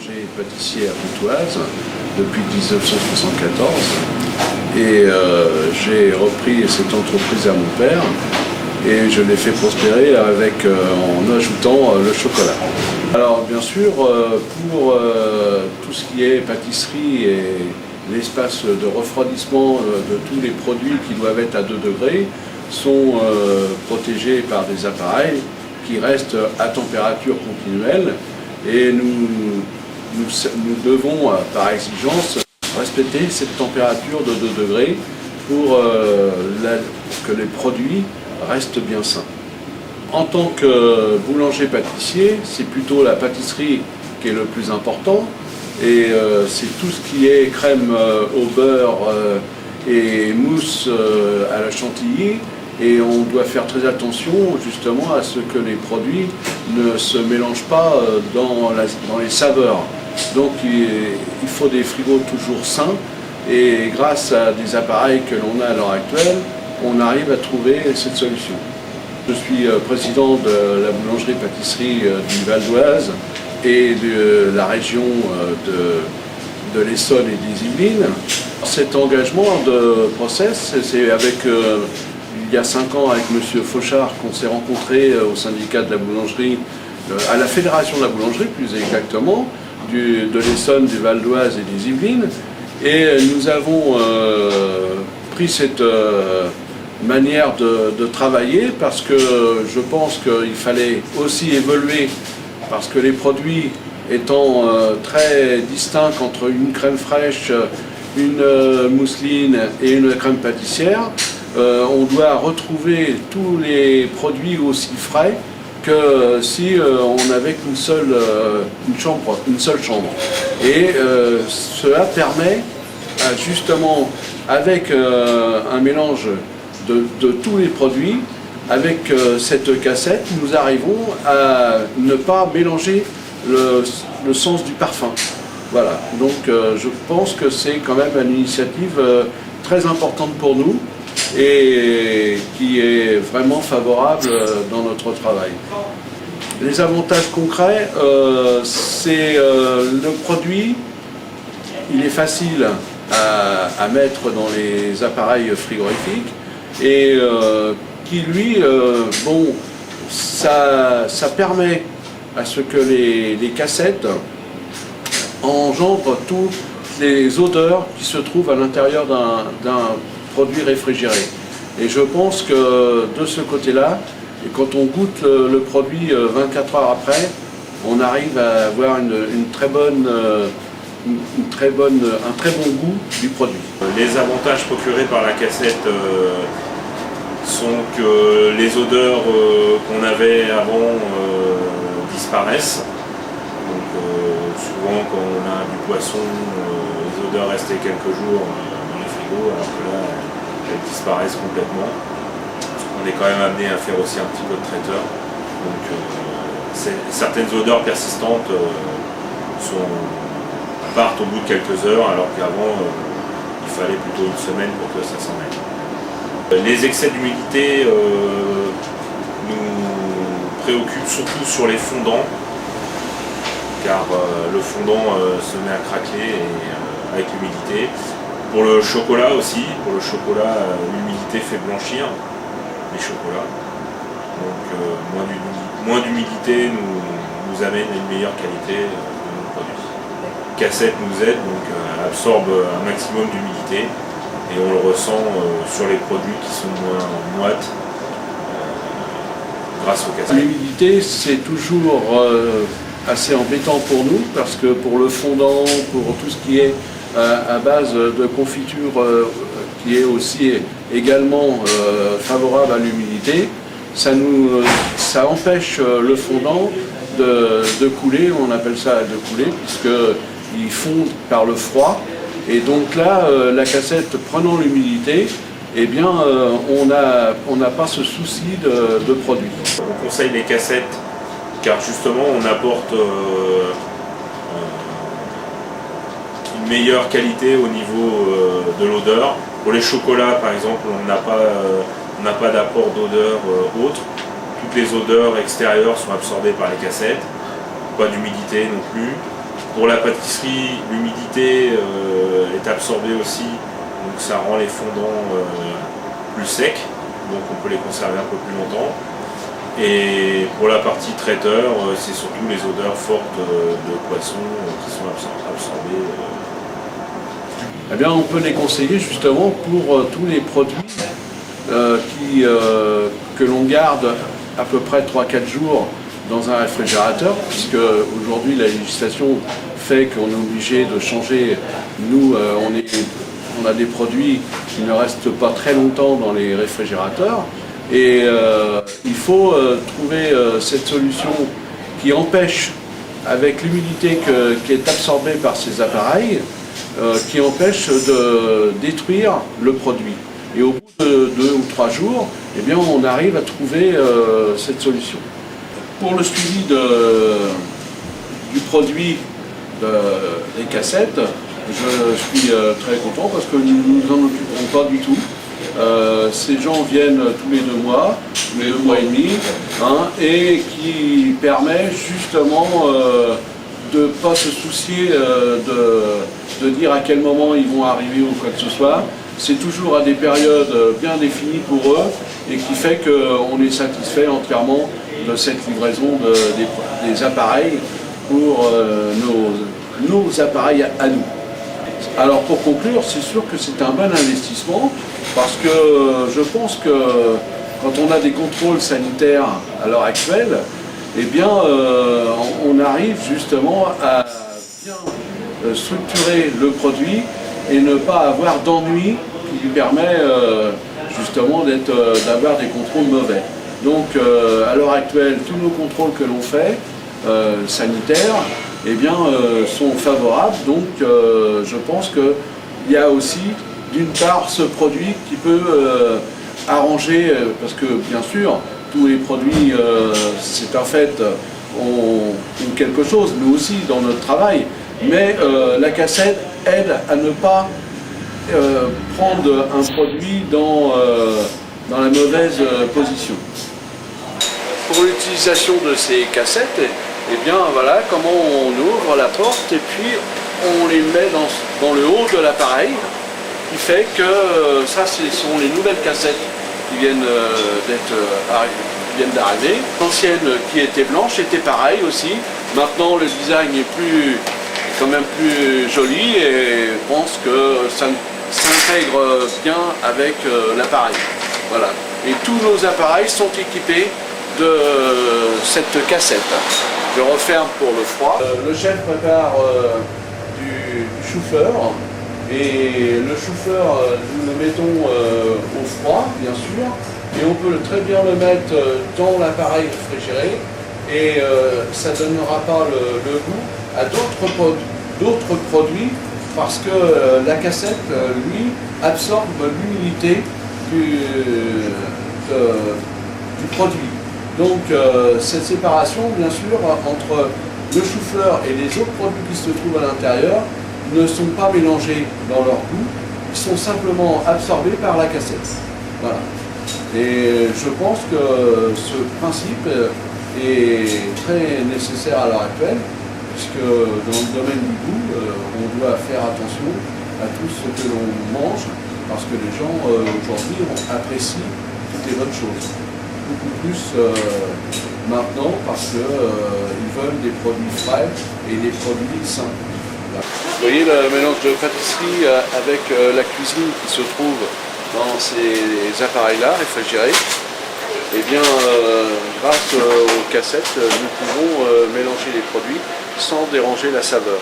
boulanger-pâtissier à Pontoise depuis 1974 et j'ai repris cette entreprise à mon père et je l'ai fait prospérer en ajoutant le chocolat. Alors bien sûr, pour tout ce qui est pâtisserie et l'espace de refroidissement de tous les produits qui doivent être à 2 degrés sont protégés par des appareils qui restent à température continuelle et nous devons, par exigence, respecter cette température de 2 degrés pour que les produits restent bien sains. En tant que boulanger-pâtissier, c'est plutôt la pâtisserie qui est le plus important et c'est tout ce qui est crème au beurre et mousse à la chantilly. Et on doit faire très attention justement à ce que les produits ne se mélangent pas dans les saveurs. Donc il faut des frigos toujours sains et grâce à des appareils que l'on a à l'heure actuelle, on arrive à trouver cette solution. Je suis président de la boulangerie-pâtisserie du Val d'Oise et de la région de l'Essonne et des Yvelines. Cet engagement de process, c'est avec... il y a 5 ans, avec M. Fauchard, qu'on s'est rencontrés au syndicat de la boulangerie, à la fédération de la boulangerie plus exactement, de l'Essonne, du Val d'Oise et des Yvelines. Et nous avons pris cette manière de travailler parce que je pense qu'il fallait aussi évoluer parce que les produits étant très distincts entre une crème fraîche, une mousseline et une crème pâtissière, on doit retrouver tous les produits aussi frais que si on n'avait qu'une seule chambre. Et cela permet justement, avec un mélange de tous les produits, avec cette cassette, nous arrivons à ne pas mélanger le sens du parfum. Voilà, donc je pense que c'est quand même une initiative très importante pour nous et qui est vraiment favorable dans notre travail. Les avantages concrets, c'est le produit, il est facile à mettre dans les appareils frigorifiques et qui lui, ça permet à ce que les cassettes engendrent toutes les odeurs qui se trouvent à l'intérieur d'un produit réfrigéré. Et je pense que de ce côté-là, quand on goûte le produit 24 heures après, on arrive à avoir un très bon goût du produit. Les avantages procurés par la cassette sont que les odeurs qu'on avait avant disparaissent. Donc souvent quand on a du poisson, les odeurs restaient quelques jours dans les frigos, alors que là elles disparaissent complètement. On est quand même amené à faire aussi un petit peu de traiteur. Donc certaines odeurs persistantes partent au bout de quelques heures, alors qu'avant il fallait plutôt une semaine pour que ça s'en aille. Les excès d'humidité nous préoccupent surtout sur les fondants, car le fondant se met à craquer avec l'humidité. Pour le chocolat aussi, l'humidité fait blanchir les chocolats. Donc moins d'humidité nous amène à une meilleure qualité de nos produits. La cassette nous aide, donc elle absorbe un maximum d'humidité et on le ressent sur les produits qui sont moins moites grâce aux cassettes. L'humidité, c'est toujours assez embêtant pour nous parce que pour le fondant, pour tout ce qui est à base de confiture qui est aussi également favorable à l'humidité, ça empêche le fondant de couler, on appelle ça de couler, puisqu'il fond par le froid. Et donc là, la cassette prenant l'humidité, eh bien, on n'a pas ce souci de produit. On conseille les cassettes car justement on apporte une meilleure qualité au niveau de l'odeur. Pour les chocolats par exemple, on n'a pas d'apport d'odeur autre. Toutes les odeurs extérieures sont absorbées par les cassettes, pas d'humidité non plus. Pour la pâtisserie, l'humidité est absorbée aussi, donc ça rend les fondants plus secs, donc on peut les conserver un peu plus longtemps. Et pour la partie traiteur, c'est surtout les odeurs fortes de poisson qui sont absorbées. Eh bien, on peut les conseiller justement pour tous les produits que l'on garde à peu près 3-4 jours dans un réfrigérateur, puisque aujourd'hui la législation fait qu'on est obligé de changer. Nous, on a des produits qui ne restent pas très longtemps dans les réfrigérateurs. Et il faut trouver cette solution qui empêche, avec l'humidité qui est absorbée par ces appareils, qui empêche de détruire le produit. Et au bout de 2 ou 3 jours, eh bien, on arrive à trouver cette solution. Pour le suivi du produit des cassettes, je suis très content parce que nous ne nous en occupons pas du tout. Ces gens viennent tous les 2 mois, tous les 2 mois et demi, et qui permet justement de ne pas se soucier de dire à quel moment ils vont arriver ou quoi que ce soit. C'est toujours à des périodes bien définies pour eux et qui fait qu'on est satisfait entièrement de cette livraison des appareils pour nos appareils à nous. Alors pour conclure, c'est sûr que c'est un bon investissement parce que je pense que quand on a des contrôles sanitaires à l'heure actuelle, eh bien on arrive justement à bien structurer le produit et ne pas avoir d'ennui qui lui permet justement d'avoir des contrôles mauvais. Donc à l'heure actuelle, tous nos contrôles que l'on fait sanitaires eh bien, sont favorables. Donc je pense qu'il y a aussi d'une part ce produit qui peut arranger, parce que bien sûr tous les produits, c'est un fait, ont quelque chose, nous aussi dans notre travail, mais la cassette aide à ne pas prendre un produit dans la mauvaise position. Pour l'utilisation de ces cassettes, eh bien voilà comment on ouvre la porte et puis on les met dans le haut de l'appareil, qui fait que ça ce sont les nouvelles cassettes qui viennent d'arriver. L'ancienne qui était blanche était pareil aussi. Maintenant le design est quand même plus joli et je pense que ça s'intègre bien avec l'appareil. Voilà. Et tous nos appareils sont équipés de cette cassette. Je referme pour le froid. Le chef prépare du chou-fleur et le chou-fleur nous le mettons au froid bien sûr et on peut très bien le mettre dans l'appareil réfrigéré et ça ne donnera pas le goût à d'autres produits parce que la cassette lui absorbe l'humidité du produit. Donc cette séparation, bien sûr, entre le chou-fleur et les autres produits qui se trouvent à l'intérieur ne sont pas mélangés dans leur goût, ils sont simplement absorbés par la cassette. Voilà. Et je pense que ce principe est très nécessaire à l'heure actuelle, puisque dans le domaine du goût, on doit faire attention à tout ce que l'on mange, parce que les gens aujourd'hui apprécient toutes les bonnes choses. Beaucoup plus maintenant parce qu'ils veulent des produits frais et des produits sains. Voilà. Vous voyez le mélange de pâtisserie avec la cuisine qui se trouve dans ces appareils-là réfrigérés. Eh bien, grâce aux cassettes, nous pouvons mélanger les produits sans déranger la saveur.